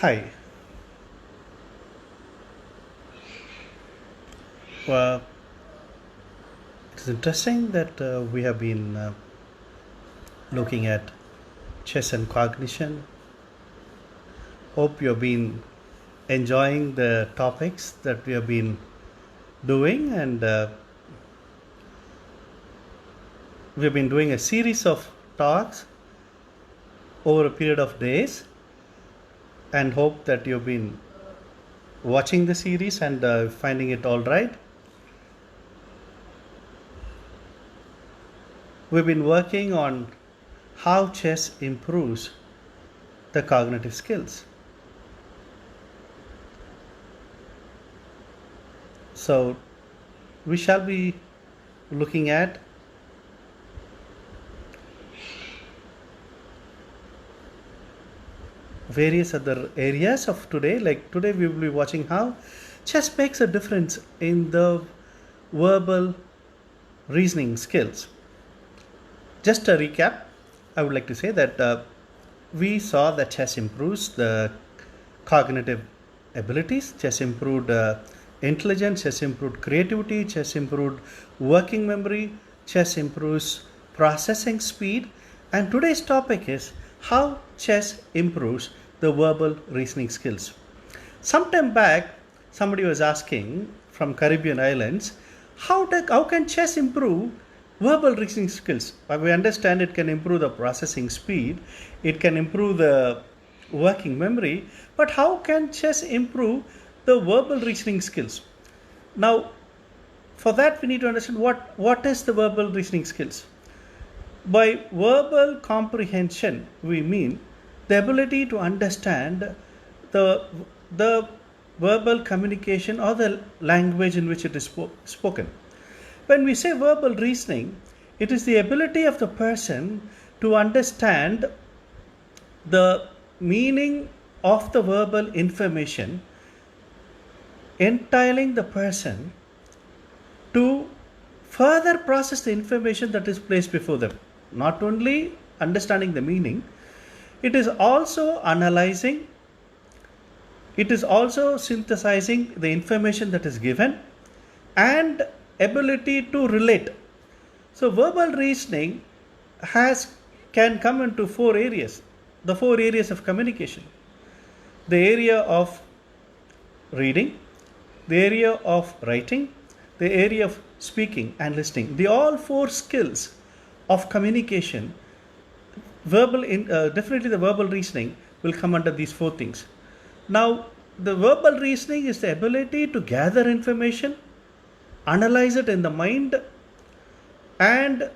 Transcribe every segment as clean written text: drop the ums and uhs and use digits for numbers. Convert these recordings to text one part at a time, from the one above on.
Hi. Well, it's interesting that we have been looking at chess and cognition. Hope you've been enjoying the topics that we have been doing, and we've been doing a series of talks over a period of days, and hope that you've been watching the series and finding it all right. We've been working on how chess improves the cognitive skills. So, we shall be looking at various other areas of today. Like today, we will be watching how chess makes a difference in the verbal reasoning skills. Just a recap, I would like to say that we saw that chess improves the cognitive abilities, chess improved intelligence, chess improved creativity, chess improved working memory, chess improves processing speed, and today's topic is how chess improves the verbal reasoning skills. Sometime back, somebody was asking from Caribbean islands, how can chess improve verbal reasoning skills? But we understand it can improve the processing speed, it can improve the working memory, but how can chess improve the verbal reasoning skills? Now, for that, we need to understand what is the verbal reasoning skills. By verbal comprehension, we mean the ability to understand the, the verbal communication or the language in which it is spoken. When we say verbal reasoning, it is the ability of the person to understand the meaning of the verbal information, entitling the person to further process the information that is placed before them. Not only understanding the meaning, it is also analyzing, it is also synthesizing the information that is given, and ability to relate. So verbal reasoning has can come into four areas, the four areas of communication: the area of reading, the area of writing, the area of speaking and listening. The all four skills of communication, definitely the verbal reasoning will come under these four things. Now, the verbal reasoning is the ability to gather information, analyze it in the mind, and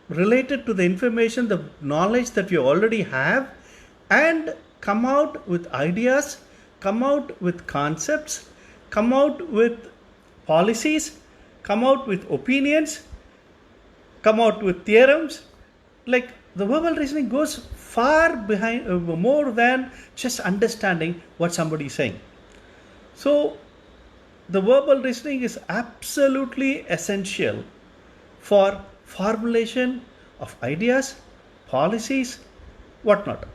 relate it to the information, the knowledge that you already have, and come out with ideas, come out with concepts, come out with policies, come out with opinions, come out with theorems. Like the verbal reasoning goes far behind, more than just understanding what somebody is saying. So, the verbal reasoning is absolutely essential for formulation of ideas, policies, whatnot.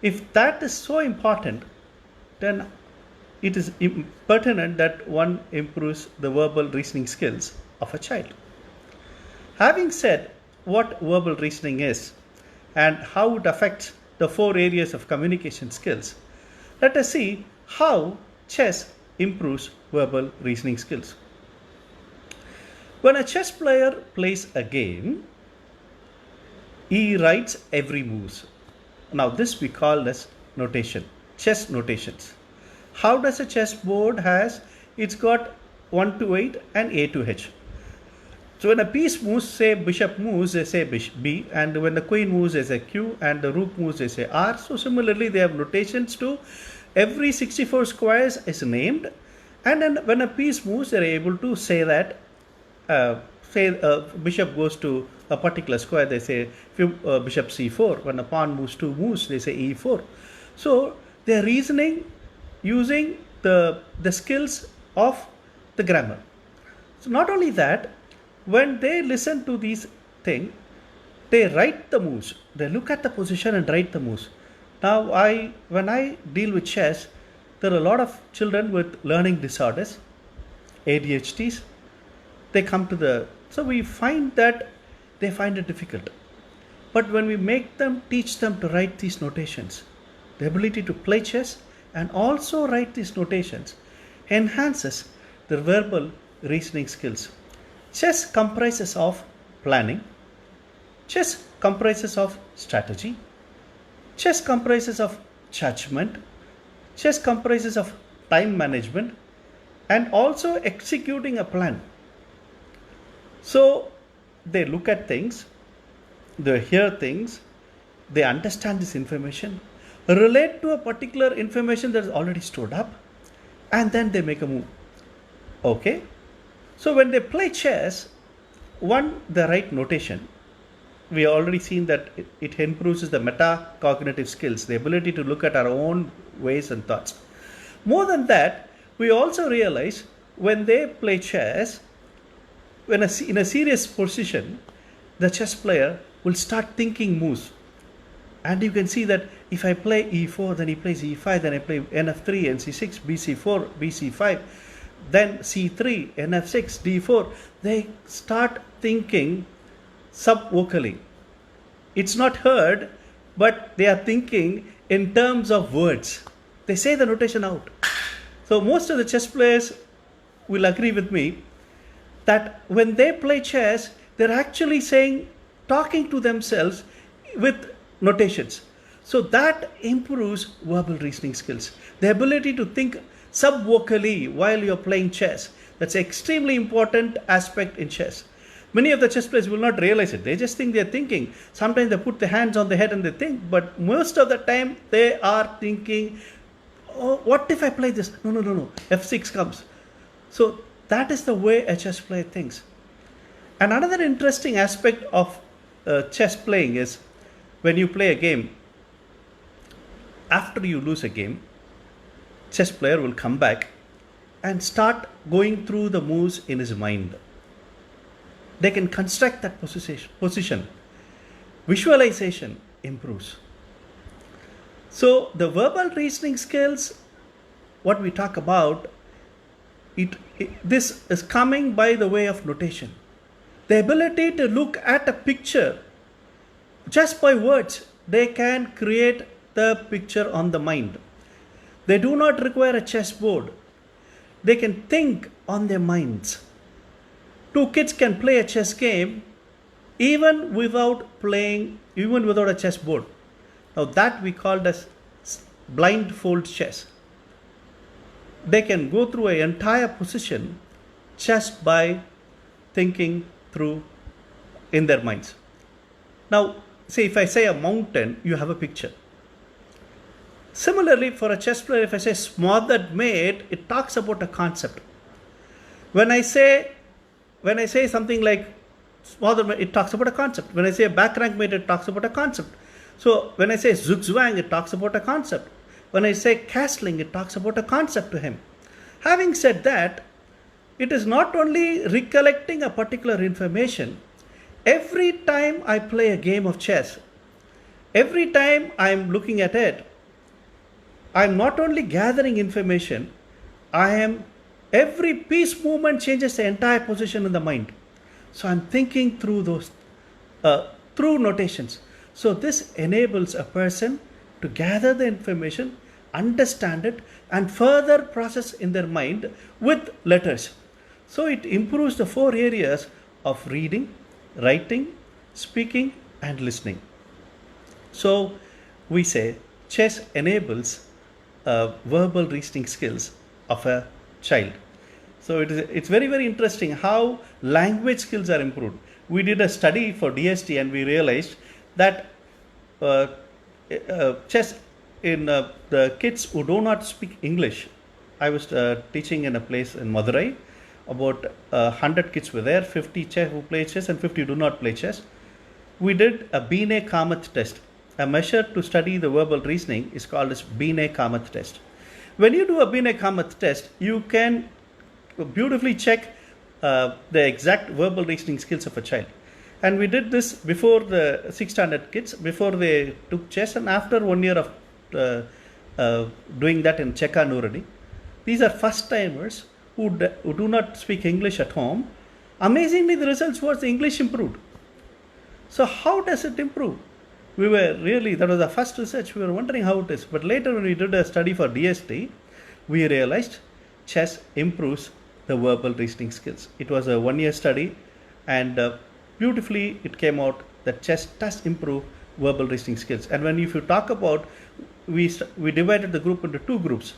If that is so important, then it is pertinent that one improves the verbal reasoning skills of a child. Having said what verbal reasoning is and how it affects the four areas of communication skills, let us see how chess improves verbal reasoning skills. When a chess player plays a game, he writes every move. Now this we call as notation, chess notations. How does a chessboard has? It's got 1 to 8 and A to H. So when a piece moves, say bishop moves, they say B, and when the queen moves, they say Q, and the rook moves, they say R. So similarly, they have notations too. Every 64 squares is named, and then when a piece moves, they are able to say that, bishop goes to a particular square, they say bishop C4. When a pawn moves 2 moves, they say E4. So they are reasoning using the skills of the grammar. So not only that, when they listen to these things, they write the moves. They look at the position and write the moves. Now, when I deal with chess, there are a lot of children with learning disorders, ADHDs. They come to so we find that they find it difficult. But when we teach them to write these notations, the ability to play chess and also write these notations enhances their verbal reasoning skills. Chess comprises of planning, chess comprises of strategy, chess comprises of judgment, chess comprises of time management, and also executing a plan. So they look at things, they hear things, they understand this information, relate to a particular information that is already stored up, and then they make a move. Okay? So when they play chess, they write notation. We already seen that it improves the metacognitive skills, the ability to look at our own ways and thoughts. More than that, we also realize when they play chess, in a serious position, the chess player will start thinking moves. And you can see that if I play e4, then he plays e5, then I play nf3, nc6, bc4, bc5, then c3, nf6, d4. They start thinking subvocally. It's not heard, but they are thinking in terms of words. They say the notation out. So most of the chess players will agree with me that when they play chess, they're actually talking to themselves with notations. So that improves verbal reasoning skills. The ability to think subvocally while you're playing chess. That's an extremely important aspect in chess. Many of the chess players will not realize it. They just think they're thinking. Sometimes they put their hands on the head and they think, but most of the time they are thinking, oh, what if I play this? No. F6 comes. So that is the way a chess player thinks. And another interesting aspect of chess playing is when you play a game, after you lose a game, chess player will come back and start going through the moves in his mind. They can construct that position. Visualization improves. So the verbal reasoning skills, what we talk about, this is coming by the way of notation. The ability to look at a picture just by words, they can create the picture on the mind. They do not require a chessboard. They can think on their minds. Two kids can play a chess game even without a chessboard. Now that we call as blindfold chess. They can go through an entire position just by thinking through in their minds. Now, say if I say a mountain, you have a picture. Similarly, for a chess player, if I say smothered mate, it talks about a concept. When I say something like smothered mate, it talks about a concept. When I say back rank mate, it talks about a concept. So when I say zugzwang, it talks about a concept. When I say castling, it talks about a concept to him. Having said that, it is not only recollecting a particular information. Every time I play a game of chess, every time I'm looking at it, I'm not only gathering information, every piece movement changes the entire position in the mind. So I'm thinking through those, through notations. So this enables a person to gather the information, understand it, and further process in their mind with letters. So it improves the 4 areas of reading, writing, speaking, and listening. So we say chess enables verbal reasoning skills of a child. So it's very, very interesting how language skills are improved. We did a study for DST and we realized that chess in the kids who do not speak English. I was teaching in a place in Madurai. About 100 kids were there, 50 who play chess and 50 do not play chess. We did a Binet-Kamath test. A measure to study the verbal reasoning is called as Binet-Kamath test. When you do a Binet-Kamath test, you can beautifully check the exact verbal reasoning skills of a child. And we did this before the 6th standard kids, before they took chess and after 1 year of doing that in Chekka Nuradi. These are first timers who do not speak English at home. Amazingly, the results was the English improved. So how does it improve? That was the first research, we were wondering how it is. But later when we did a study for DST, we realized chess improves the verbal reasoning skills. It was a 1-year study, and beautifully it came out that chess does improve verbal reasoning skills. And if you talk about, we divided the group into 2 groups,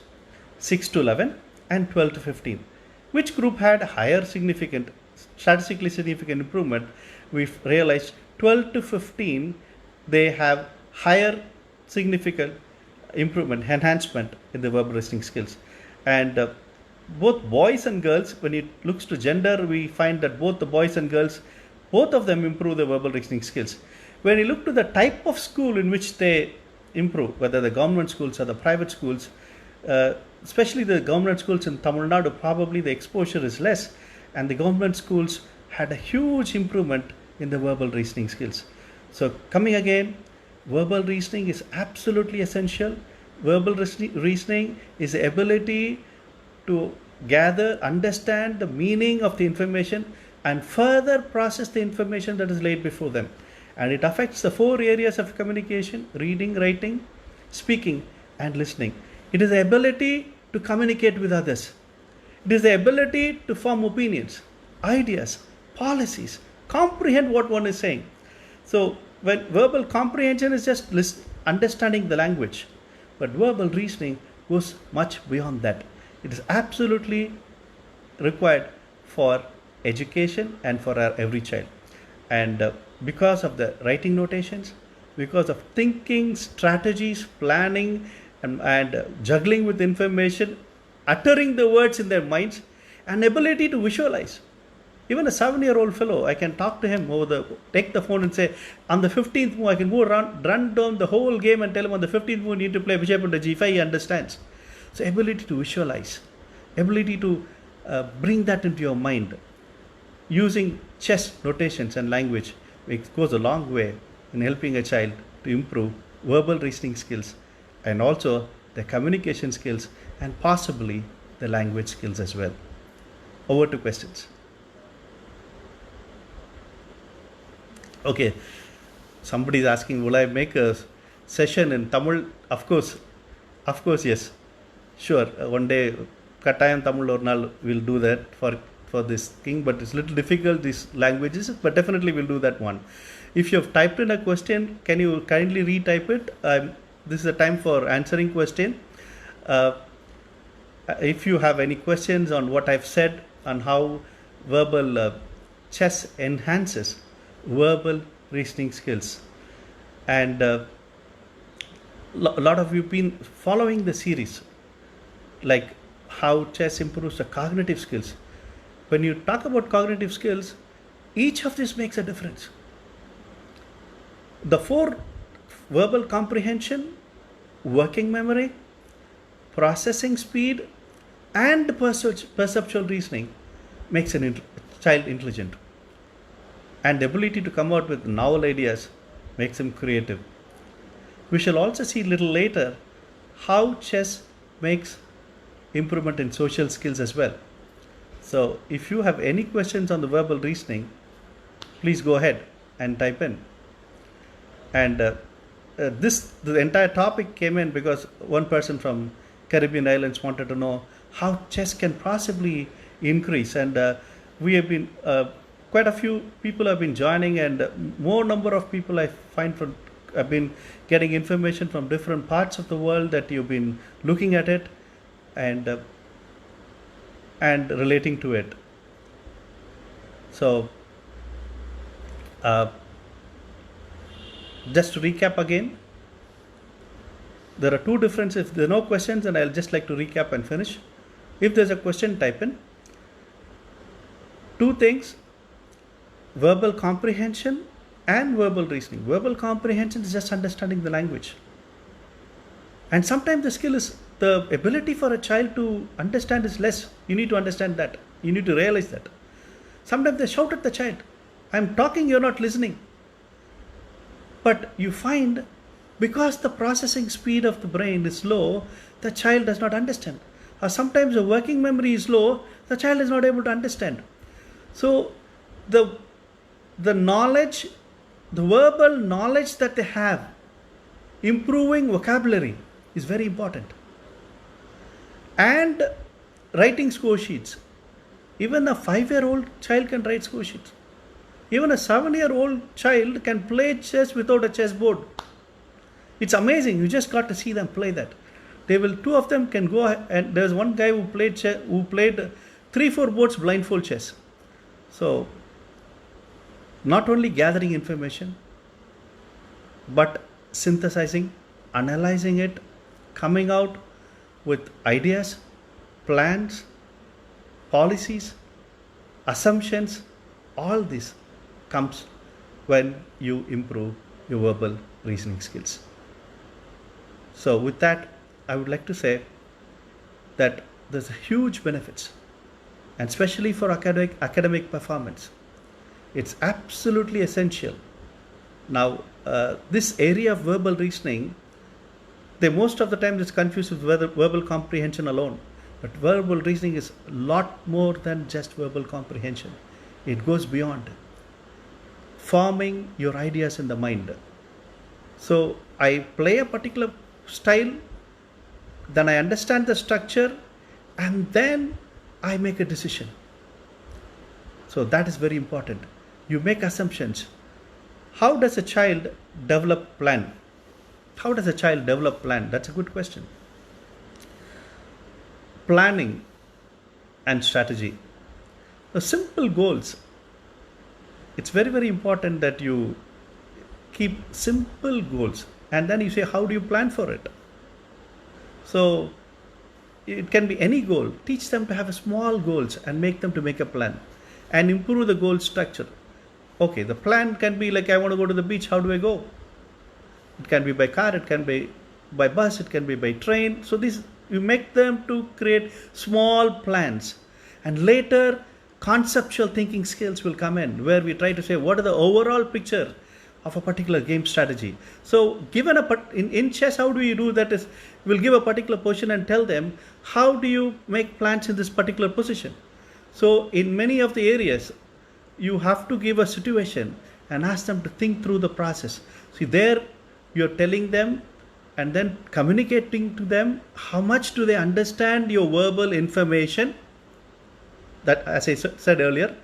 6 to 11 and 12 to 15. Which group had higher statistically significant improvement? We've realized 12 to 15, they have higher significant improvement, enhancement in the verbal reasoning skills. And both boys and girls, when it looks to gender, we find that both the boys and girls, both of them improve the verbal reasoning skills. When you look to the type of school in which they improve, whether the government schools or the private schools, especially the government schools in Tamil Nadu, probably the exposure is less, and the government schools had a huge improvement in the verbal reasoning skills. So coming again, verbal reasoning is absolutely essential. Verbal reasoning is the ability to gather, understand the meaning of the information and further process the information that is laid before them. And it affects the 4 areas of communication: reading, writing, speaking and listening. It is the ability to communicate with others. It is the ability to form opinions, ideas, policies, comprehend what one is saying. So when verbal comprehension is just understanding the language, but verbal reasoning goes much beyond that. It is absolutely required for education and for every child. And because of the writing notations, because of thinking strategies, planning and juggling with information, uttering the words in their minds, and ability to visualize. Even a 7-year-old fellow, I can talk to him take the phone and say, on the 15th move, I can go around, run down the whole game and tell him on the 15th move you need to play Vijayapanda G5, he understands. So ability to visualize, ability to bring that into your mind, using chess notations and language, it goes a long way in helping a child to improve verbal reasoning skills and also the communication skills and possibly the language skills as well. Over to questions. Okay, somebody is asking, will I make a session in Tamil? Of course, yes. Sure, one day, Kattayam Tamil or Nal, we'll do that for this thing, but it's a little difficult, these languages, but definitely we'll do that one. If you have typed in a question, can you kindly retype it? This is the time for answering question. If you have any questions on what I've said on how verbal chess enhances verbal reasoning skills, and a lot of you been following the series, like how chess improves the cognitive skills. When you talk about cognitive skills, each of these makes a difference. The 4: verbal comprehension, working memory, processing speed, and perceptual reasoning makes a child intelligent. And the ability to come out with novel ideas makes him creative. We shall also see a little later how chess makes improvement in social skills as well. So if you have any questions on the verbal reasoning, please go ahead and type in. And the entire topic came in because one person from Caribbean islands wanted to know how chess can possibly increase, and we have been quite a few people have been joining, and more number of people I find have been getting information from different parts of the world that you've been looking at it and relating to it. So just to recap again, there are 2 differences. If there are no questions, and I'll just like to recap and finish. If there's a question, type in. 2 things: verbal comprehension and verbal reasoning. Verbal comprehension is just understanding the language. And sometimes the skill is, the ability for a child to understand is less. You need to understand that. You need to realize that. Sometimes they shout at the child, I'm talking, you're not listening. But you find Because the processing speed of the brain is low, the child does not understand. Or sometimes the working memory is low, the child is not able to understand. So the knowledge, the verbal knowledge that they have, improving vocabulary is very important. And writing score sheets. Even a 5-year-old child can write score sheets. Even a 7-year-old child can play chess without a chessboard. It's amazing. You just got to see them play that. Two of them can go, and there's one guy who played 3-4 boards blindfold chess. So not only gathering information, but synthesizing, analyzing it, coming out with ideas, plans, policies, assumptions. All this comes when you improve your verbal reasoning skills. So with that, I would like to say that there's huge benefits, and especially for academic performance. It's absolutely essential. Now, this area of verbal reasoning, most of the time it's confused with verbal comprehension alone. But verbal reasoning is a lot more than just verbal comprehension. It goes beyond forming your ideas in the mind. So I play a particular style, then I understand the structure, and then I make a decision. So that is very important. You make assumptions. How does a child develop plan? How does a child develop plan? That's a good question. Planning and strategy. The simple goals. It's very, very important that you keep simple goals, and then you say, how do you plan for it? So it can be any goal. Teach them to have small goals and make them to make a plan and improve the goal structure. Okay, the plan can be like, I want to go to the beach, how do I go? It can be by car, it can be by bus, it can be by train. So you make them to create small plans, and later conceptual thinking skills will come in, where we try to say what is the overall picture of a particular game strategy. So given in chess, how do you do that? Is we'll give a particular position and tell them, how do you make plans in this particular position? So in many of the areas, you have to give a situation and ask them to think through the process. See, there you're telling them and then communicating to them how much do they understand your verbal information. That, as I said earlier,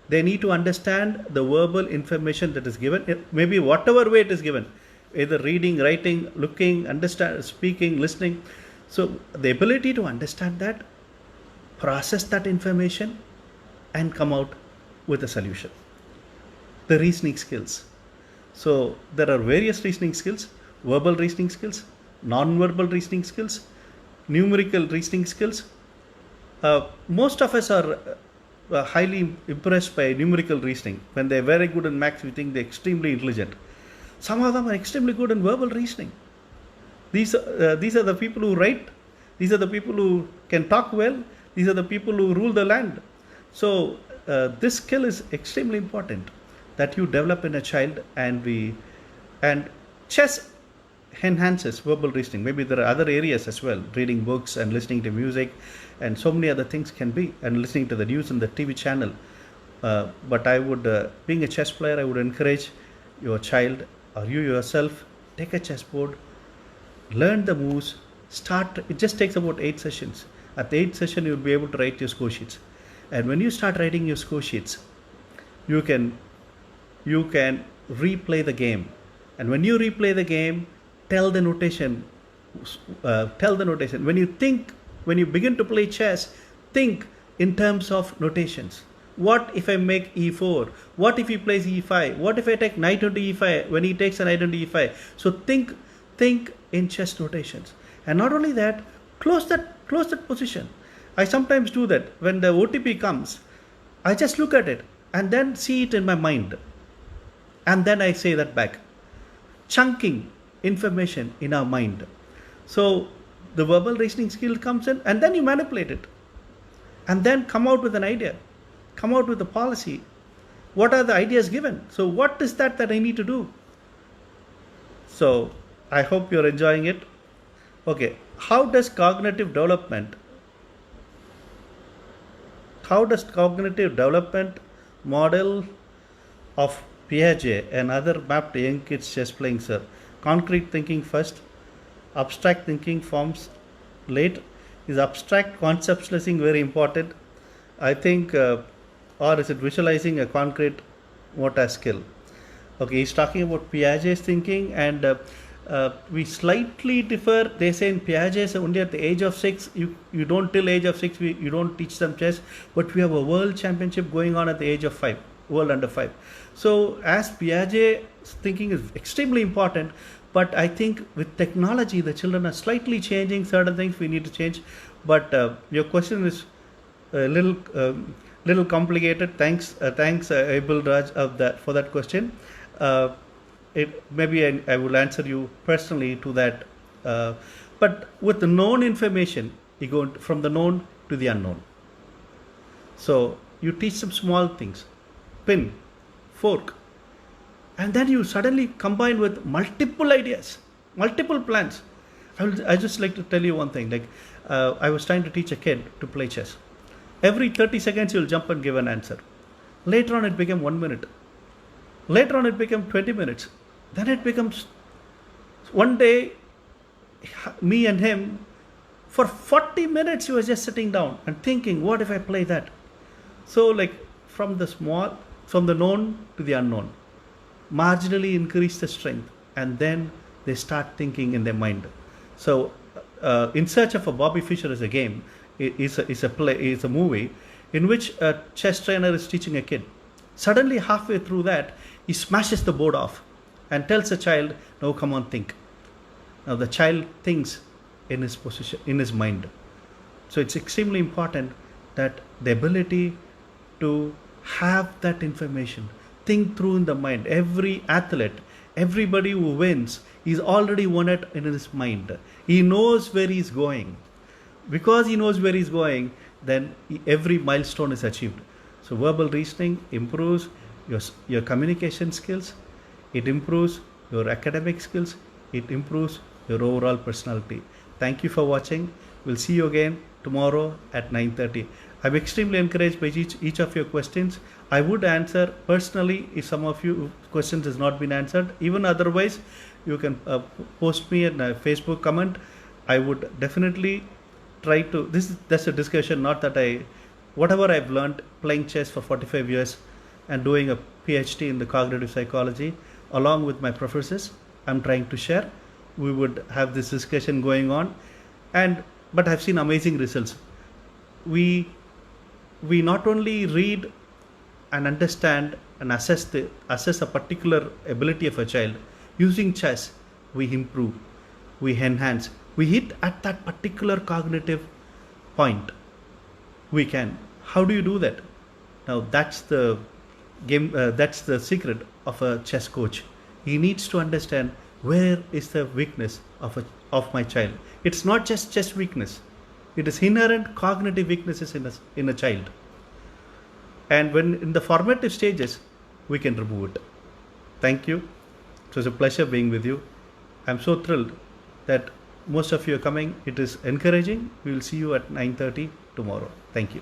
they need to understand the verbal information that is given, maybe whatever way it is given, either reading, writing, looking, understand, speaking, listening. So the ability to understand that, process that information, and come out with a solution. The reasoning skills. So there are various reasoning skills: verbal reasoning skills, non-verbal reasoning skills, numerical reasoning skills. Most of us are highly impressed by numerical reasoning. When they're very good in maths, we think they're extremely intelligent. Some of them are extremely good in verbal reasoning. These are the people who write. These are the people who can talk well. These are the people who rule the land. So this skill is extremely important that you develop in a child, and chess enhances verbal reasoning. Maybe there are other areas as well, reading books and listening to music, and so many other things can be, and listening to the news in the TV channel. But I would, being a chess player, I would encourage your child or you yourself, take a chessboard, learn the moves, start. It just takes about 8 sessions. At the 8th session, you'll be able to write your score sheets. And when you start writing your score sheets, you can replay the game. And when you replay the game, tell the notation. When you begin to play chess, think in terms of notations. What if I make e4? What if he plays e5? What if I take knight onto e5 when he takes a knight onto e5? So think in chess notations. And not only that, close that position. I sometimes do that. When the OTP comes, I just look at it and then see it in my mind. And then I say that back. Chunking information in our mind. So the verbal reasoning skill comes in, and then you manipulate it. And then come out with an idea. Come out with a policy. What are the ideas given? So what is that I need to do? So I hope you're enjoying it. Okay, how does cognitive development model of Piaget and other mapped young kids chess playing, sir? Concrete thinking first, abstract thinking forms late. Is abstract conceptualizing very important? I think, or is it visualizing a concrete motor skill? Okay, he's talking about Piaget's thinking, and we slightly differ. They say in Piaget's only at the age of 6. You don't till age of 6. You don't teach them chess, but we have a world championship going on at the age of 5, world under 5. So as Piaget's thinking is extremely important, but I think with technology, the children are slightly changing certain things. We need to change. But your question is a little complicated. Thanks, Abel Raj, for that question. Uh, Maybe I will answer you personally to that. But with the known information, you go from the known to the unknown. So you teach some small things, pin, fork, and then you suddenly combine with multiple ideas, multiple plans. I just like to tell you one thing. Like I was trying to teach a kid to play chess. Every 30 seconds, you'll jump and give an answer. Later on, it became 1 minute. Later on, it became 20 minutes. Then it becomes one day, me and him, for 40 minutes, he was just sitting down and thinking, what if I play that? So, like from the known to the unknown, marginally increase the strength, and then they start thinking in their mind. So, In Search of a Bobby Fischer is a game, is a movie in which a chess trainer is teaching a kid. Suddenly, halfway through that, he smashes the board off and tells the child, "Now, come on, think." Now, the child thinks in his position, in his mind. So, it's extremely important that the ability to have that information, think through in the mind. Every athlete, everybody who wins, he's already won it in his mind. He knows where he's going. Because he knows where he's going, then every milestone is achieved. So verbal reasoning improves your communication skills, it improves your academic skills, it improves your overall personality. Thank you for watching. We'll see you again tomorrow at 9:30. I'm extremely encouraged by each of your questions. I would answer personally if some of you questions has not been answered. Even otherwise, you can post me in a Facebook comment. I would definitely try to. That's a discussion, not that whatever I've learned playing chess for 45 years and doing a PhD in the cognitive psychology, along with my professors, I'm trying to share. We would have this discussion going on, but I've seen amazing results. We not only read and understand and assess a particular ability of a child. Using chess, we improve, we enhance, we hit at that particular cognitive point. We can. How do you do that? Now that's the game. That's the secret of a chess coach. He needs to understand where is the weakness of my child. It's not just chess weakness. It is inherent cognitive weaknesses in a child. And when in the formative stages, we can remove it. Thank you. It was a pleasure being with you. I'm so thrilled that most of you are coming. It is encouraging. We will see you at 9:30 tomorrow. Thank you.